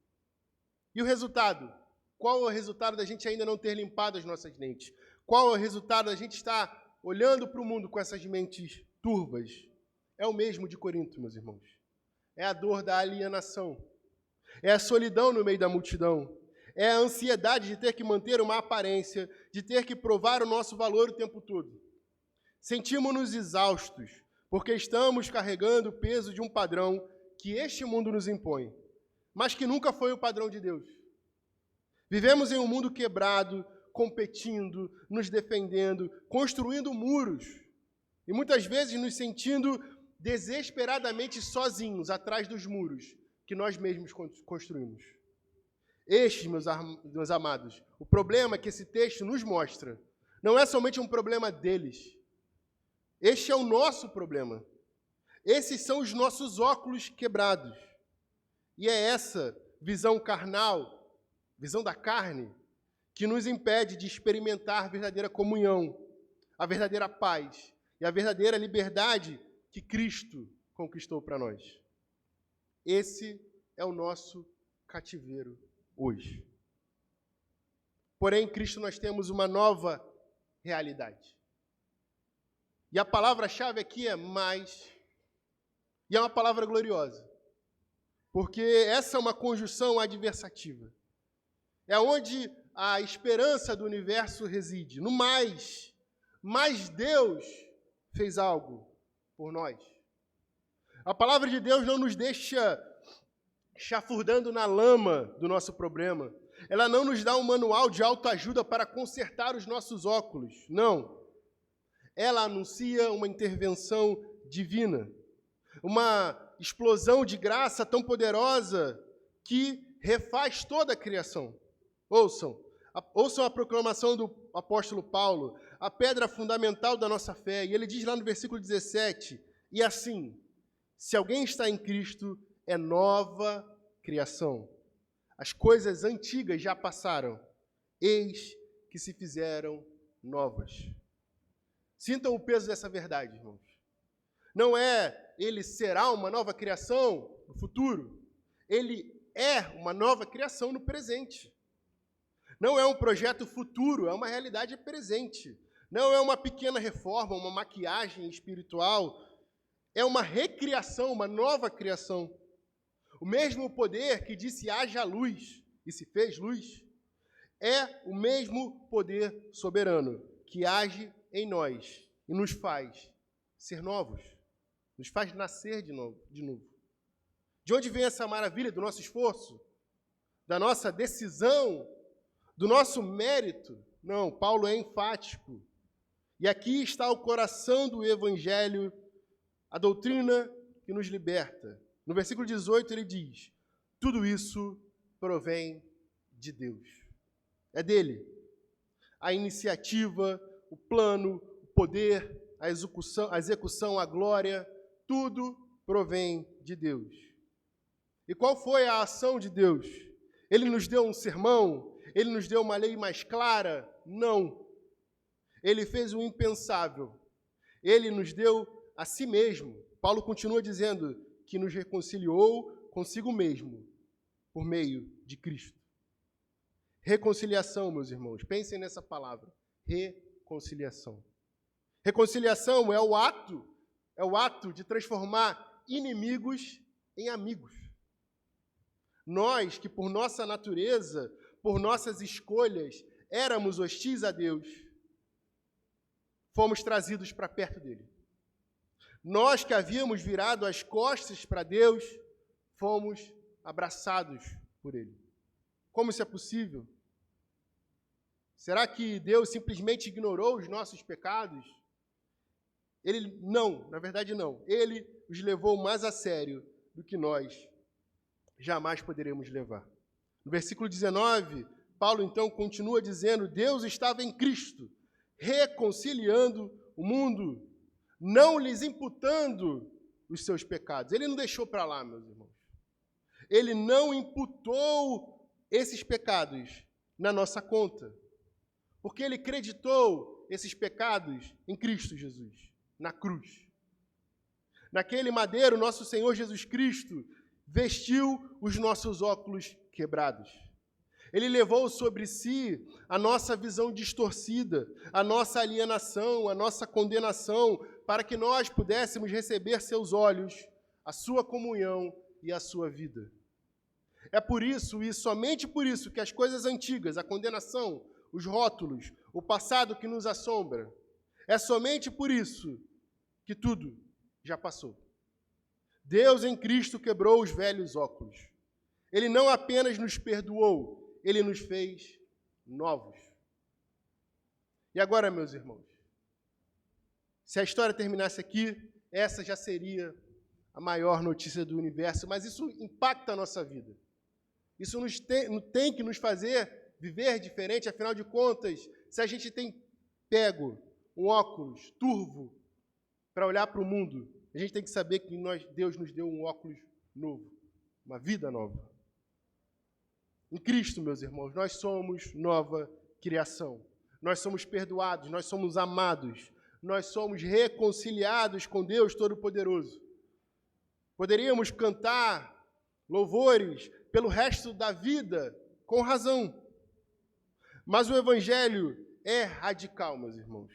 E o resultado? Qual é o resultado da gente ainda não ter limpado as nossas lentes? Qual é o resultado da gente estar olhando para o mundo com essas mentes turvas? É o mesmo de Corinto, meus irmãos. É a dor da alienação. É a solidão no meio da multidão. É a ansiedade de ter que manter uma aparência, de ter que provar o nosso valor o tempo todo. Sentimos-nos exaustos, porque estamos carregando o peso de um padrão que este mundo nos impõe, mas que nunca foi o padrão de Deus. Vivemos em um mundo quebrado, competindo, nos defendendo, construindo muros, e muitas vezes nos sentindo desesperadamente sozinhos atrás dos muros que nós mesmos construímos. Este, meus amados, o problema que esse texto nos mostra, não é somente um problema deles. Este é o nosso problema. Esses são os nossos óculos quebrados. E é essa visão carnal, visão da carne, que nos impede de experimentar a verdadeira comunhão, a verdadeira paz e a verdadeira liberdade que Cristo conquistou para nós. Esse é o nosso cativeiro hoje. Porém, em Cristo nós temos uma nova realidade. E a palavra-chave aqui é mais, e é uma palavra gloriosa, porque essa é uma conjunção adversativa. É onde a esperança do universo reside, no mais. Mas Deus fez algo por nós. A palavra de Deus não nos deixa chafurdando na lama do nosso problema. Ela não nos dá um manual de autoajuda para consertar os nossos óculos. Não. Ela anuncia uma intervenção divina, uma explosão de graça tão poderosa que refaz toda a criação. Ouçam a proclamação do apóstolo Paulo, a pedra fundamental da nossa fé. E ele diz lá no versículo 17, e assim, se alguém está em Cristo, é nova criação. As coisas antigas já passaram, eis que se fizeram novas. Sintam o peso dessa verdade, irmãos. Não é ele será uma nova criação no futuro. Ele é uma nova criação no presente. Não é um projeto futuro, é uma realidade presente. Não é uma pequena reforma, uma maquiagem espiritual. É uma recriação, uma nova criação. O mesmo poder que disse haja luz e se fez luz, é o mesmo poder soberano que age em nós e nos faz ser novos, nos faz nascer de novo. De onde vem essa maravilha? Do nosso esforço, da nossa decisão, do nosso mérito? Não, Paulo é enfático. E aqui está o coração do Evangelho, a doutrina que nos liberta. No versículo 18 ele diz: tudo isso provém de Deus. É dele. A iniciativa, o plano, o poder, a execução, a glória, tudo provém de Deus. E qual foi a ação de Deus? Ele nos deu um sermão? Ele nos deu uma lei mais clara? Não. Ele fez o impensável. Ele nos deu a si mesmo. Paulo continua dizendo que nos reconciliou consigo mesmo por meio de Cristo. Reconciliação, meus irmãos. Pensem nessa palavra. Reconciliação. Reconciliação é o ato de transformar inimigos em amigos. Nós que por nossa natureza, por nossas escolhas, éramos hostis a Deus, fomos trazidos para perto dele. Nós que havíamos virado as costas para Deus, fomos abraçados por ele. Como isso é possível? Será que Deus simplesmente ignorou os nossos pecados? Não, na verdade não. Ele os levou mais a sério do que nós jamais poderemos levar. No versículo 19, Paulo então continua dizendo: Deus estava em Cristo, reconciliando o mundo, não lhes imputando os seus pecados. Ele não deixou para lá, meus irmãos. Ele não imputou esses pecados na nossa conta, porque ele creditou esses pecados em Cristo Jesus, na cruz. Naquele madeiro, nosso Senhor Jesus Cristo vestiu os nossos óculos quebrados. Ele levou sobre si a nossa visão distorcida, a nossa alienação, a nossa condenação, para que nós pudéssemos receber seus olhos, a sua comunhão e a sua vida. É por isso, e somente por isso, que as coisas antigas, a condenação, os rótulos, o passado que nos assombra, é somente por isso que tudo já passou. Deus em Cristo quebrou os velhos óculos. Ele não apenas nos perdoou, ele nos fez novos. E agora, meus irmãos, se a história terminasse aqui, essa já seria a maior notícia do universo, mas isso impacta a nossa vida. Isso tem que nos fazer viver diferente, afinal de contas, se a gente tem pego um óculos turvo para olhar para o mundo, a gente tem que saber que Deus nos deu um óculos novo, uma vida nova. Em Cristo, meus irmãos, nós somos nova criação. Nós somos perdoados, nós somos amados, nós somos reconciliados com Deus Todo-Poderoso. Poderíamos cantar louvores pelo resto da vida, com razão. Mas o Evangelho é radical, meus irmãos.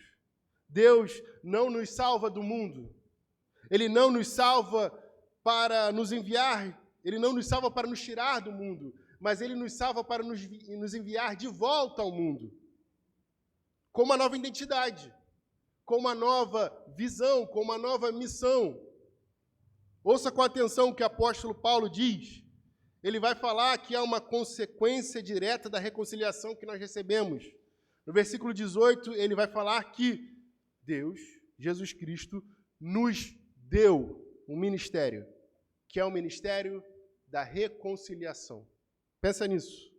Deus não nos salva do mundo. Ele não nos salva para nos enviar, Ele não nos salva para nos tirar do mundo, mas Ele nos salva para nos enviar de volta ao mundo, com uma nova identidade, com uma nova visão, com uma nova missão. Ouça com atenção o que o apóstolo Paulo diz. Ele vai falar que há uma consequência direta da reconciliação que nós recebemos. No versículo 18, ele vai falar que Deus, Jesus Cristo, nos deu um ministério, que é o ministério da reconciliação. Pensa nisso.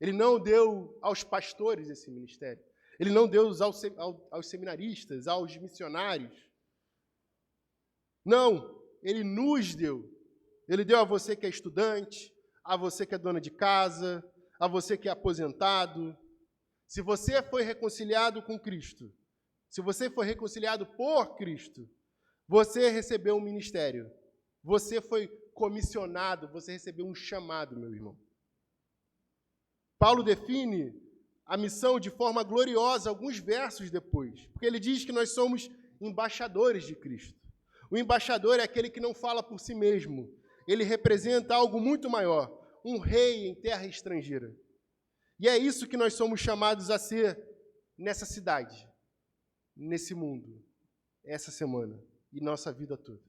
Ele não deu aos pastores esse ministério. Ele não deu aos seminaristas, aos missionários. Não, ele nos deu. Ele deu a você que é estudante, a você que é dona de casa, a você que é aposentado. Se você foi reconciliado com Cristo, se você foi reconciliado por Cristo, você recebeu um ministério. Você foi comissionado, você recebeu um chamado, meu irmão. Paulo define a missão de forma gloriosa alguns versos depois, porque ele diz que nós somos embaixadores de Cristo. O embaixador é aquele que não fala por si mesmo. Ele representa algo muito maior. um rei em terra estrangeira. E é isso que nós somos chamados a ser nessa cidade, nesse mundo, essa semana e nossa vida toda.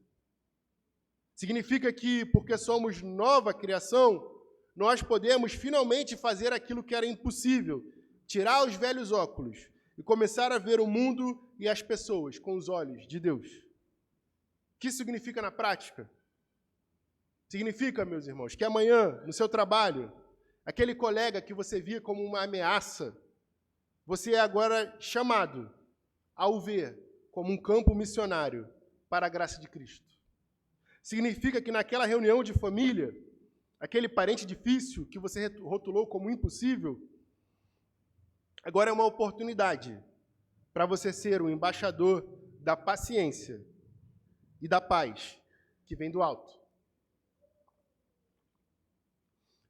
Significa que, porque somos nova criação, nós podemos finalmente fazer aquilo que era impossível, tirar os velhos óculos e começar a ver o mundo e as pessoas com os olhos de Deus. O que isso significa na prática? Significa, meus irmãos, que amanhã, no seu trabalho, aquele colega que você via como uma ameaça, você é agora chamado a o ver como um campo missionário para a graça de Cristo. Significa que naquela reunião de família, aquele parente difícil que você rotulou como impossível, agora é uma oportunidade para você ser o embaixador da paciência e da paz que vem do alto.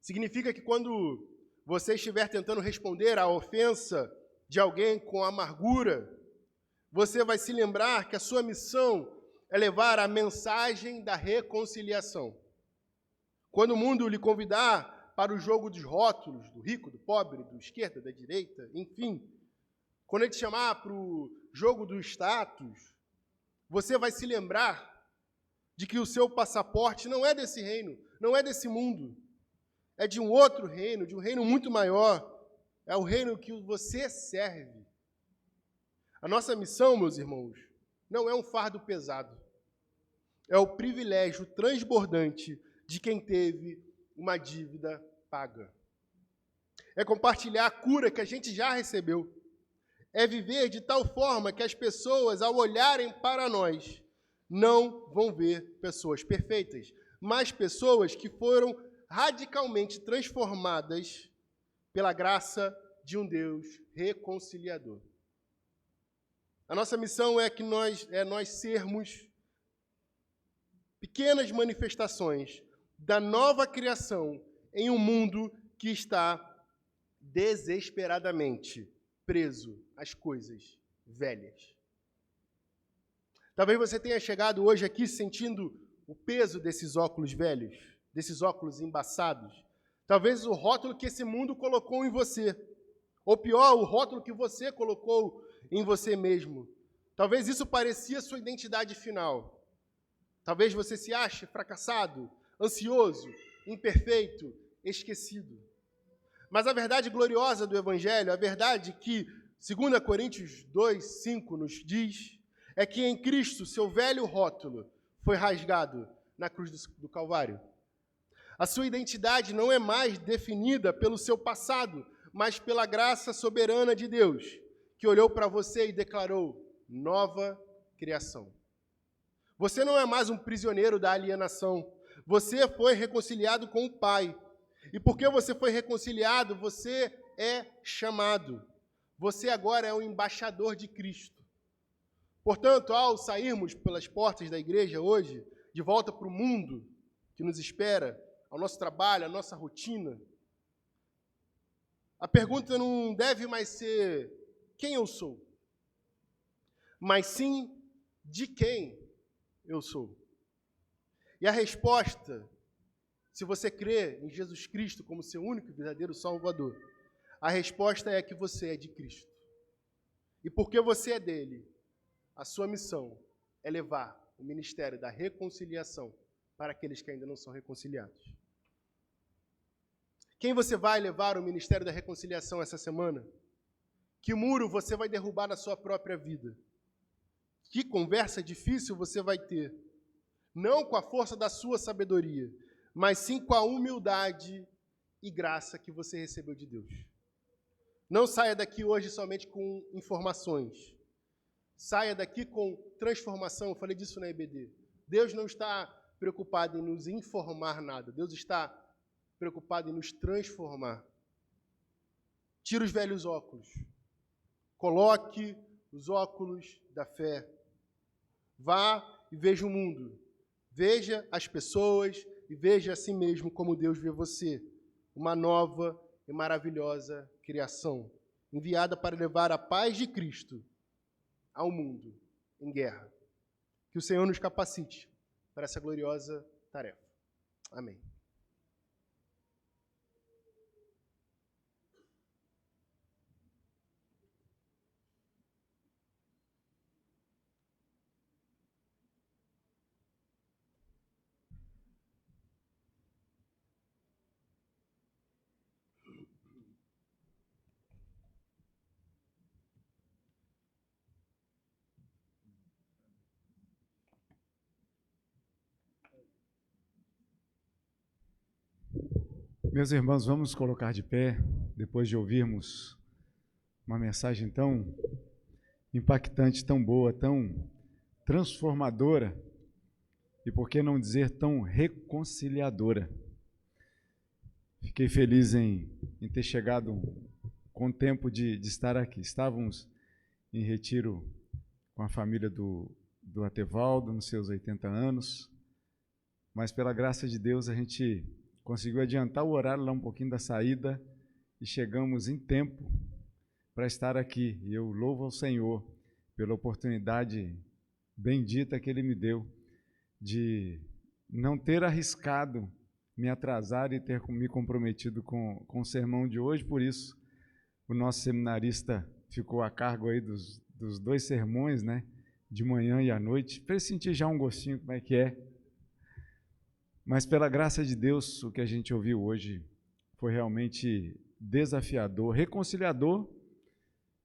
Significa que quando você estiver tentando responder à ofensa de alguém com amargura, você vai se lembrar que a sua missão é levar a mensagem da reconciliação. Quando o mundo lhe convidar para o jogo dos rótulos, do rico, do pobre, do esquerda, da direita, enfim, quando ele te chamar para o jogo do status, você vai se lembrar de que o seu passaporte não é desse reino, não é desse mundo, é de um outro reino, de um reino muito maior, é o reino que você serve. A nossa missão, meus irmãos, não é um fardo pesado, é o privilégio transbordante de quem teve uma dívida paga. É compartilhar a cura que a gente já recebeu. É viver de tal forma que as pessoas, ao olharem para nós, não vão ver pessoas perfeitas, mas pessoas que foram radicalmente transformadas pela graça de um Deus reconciliador. A nossa missão é que nós sermos pequenas manifestações da nova criação em um mundo que está desesperadamente preso às coisas velhas. Talvez você tenha chegado hoje aqui sentindo o peso desses óculos velhos, desses óculos embaçados. Talvez o rótulo que esse mundo colocou em você. Ou pior, o rótulo que você colocou em você mesmo. Talvez isso parecia sua identidade final. Talvez você se ache fracassado, ansioso, imperfeito, esquecido. Mas a verdade gloriosa do Evangelho, a verdade que 2 Coríntios 2:5 nos diz, é que em Cristo seu velho rótulo foi rasgado na cruz do Calvário. A sua identidade não é mais definida pelo seu passado, mas pela graça soberana de Deus, que olhou para você e declarou: nova criação. Você não é mais um prisioneiro da alienação. Você foi reconciliado com o Pai. E porque você foi reconciliado, você é chamado. Você agora é um embaixador de Cristo. Portanto, ao sairmos pelas portas da igreja hoje, de volta para o mundo que nos espera, ao nosso trabalho, à nossa rotina, a pergunta não deve mais ser quem eu sou, mas sim de quem eu sou. E a resposta, se você crê em Jesus Cristo como seu único e verdadeiro Salvador, a resposta é que você é de Cristo. E porque você é dele, a sua missão é levar o ministério da reconciliação para aqueles que ainda não são reconciliados. Quem você vai levar o ministério da reconciliação essa semana? Que muro você vai derrubar na sua própria vida? Que conversa difícil você vai ter? Não com a força da sua sabedoria, mas sim com a humildade e graça que você recebeu de Deus. Não saia daqui hoje somente com informações. Saia daqui com transformação. Eu falei disso na EBD. Deus não está preocupado em nos informar nada. Deus está preocupado em nos transformar. Tira os velhos óculos. Coloque os óculos da fé. Vá e veja o mundo. Veja as pessoas e veja a si mesmo como Deus vê você. Uma nova e maravilhosa criação, enviada para levar a paz de Cristo ao mundo em guerra. Que o Senhor nos capacite para essa gloriosa tarefa. Amém. Meus irmãos, vamos colocar de pé, depois de ouvirmos uma mensagem tão impactante, tão boa, tão transformadora, e por que não dizer tão reconciliadora. Fiquei feliz em ter chegado com o tempo de estar aqui. Estávamos em retiro com a família do Atevaldo, nos seus 80 anos, mas pela graça de Deus a gente conseguiu adiantar o horário lá um pouquinho da saída e chegamos em tempo para estar aqui. E eu louvo ao Senhor pela oportunidade bendita que Ele me deu de não ter arriscado me atrasar e ter me comprometido com o sermão de hoje. Por isso, o nosso seminarista ficou a cargo aí dos 2 sermões, né, de manhã e à noite, para ele sentir já um gostinho como é que é. Mas pela graça de Deus, o que a gente ouviu hoje foi realmente desafiador, reconciliador,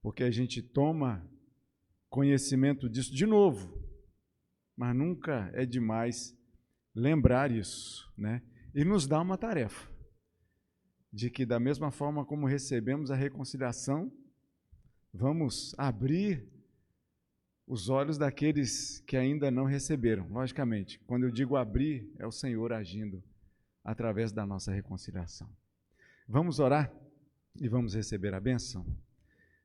porque a gente toma conhecimento disso de novo, mas nunca é demais lembrar isso, né? E nos dá uma tarefa, de que da mesma forma como recebemos a reconciliação, vamos abrir os olhos daqueles que ainda não receberam. Logicamente, quando eu digo abrir, é o Senhor agindo através da nossa reconciliação. Vamos orar e vamos receber a bênção?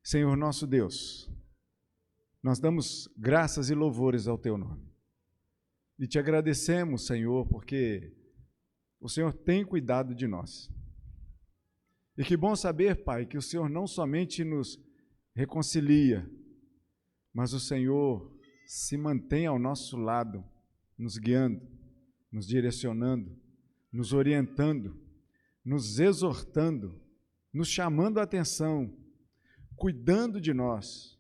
Senhor nosso Deus, nós damos graças e louvores ao Teu nome. E Te agradecemos, Senhor, porque o Senhor tem cuidado de nós. E que bom saber, Pai, que o Senhor não somente nos reconcilia, mas o Senhor se mantém ao nosso lado, nos guiando, nos direcionando, nos orientando, nos exortando, nos chamando a atenção, cuidando de nós,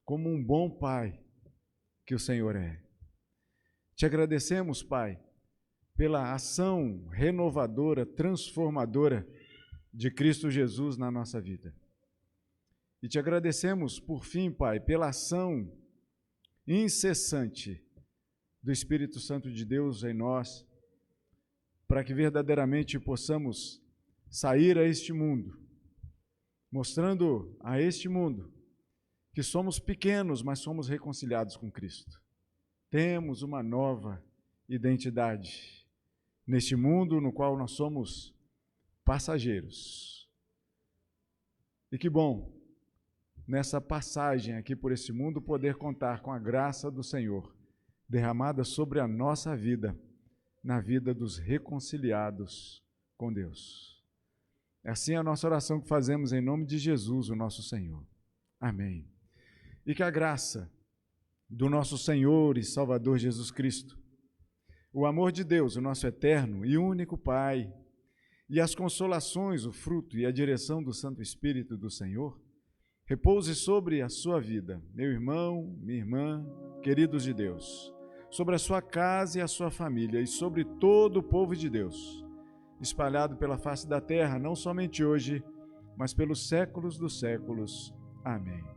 como um bom Pai que o Senhor é. Te agradecemos, Pai, pela ação renovadora, transformadora de Cristo Jesus na nossa vida. E te agradecemos, por fim, Pai, pela ação incessante do Espírito Santo de Deus em nós, para que verdadeiramente possamos sair a este mundo, mostrando a este mundo que somos pequenos, mas somos reconciliados com Cristo. Temos uma nova identidade neste mundo no qual nós somos passageiros. E que bom, nessa passagem aqui por esse mundo, poder contar com a graça do Senhor derramada sobre a nossa vida, na vida dos reconciliados com Deus. É assim a nossa oração que fazemos em nome de Jesus, o nosso Senhor. Amém. E que a graça do nosso Senhor e Salvador Jesus Cristo, o amor de Deus, o nosso eterno e único Pai, e as consolações, o fruto e a direção do Santo Espírito do Senhor, repouse sobre a sua vida, meu irmão, minha irmã, queridos de Deus, sobre a sua casa e a sua família, e sobre todo o povo de Deus, espalhado pela face da terra, não somente hoje, mas pelos séculos dos séculos. Amém.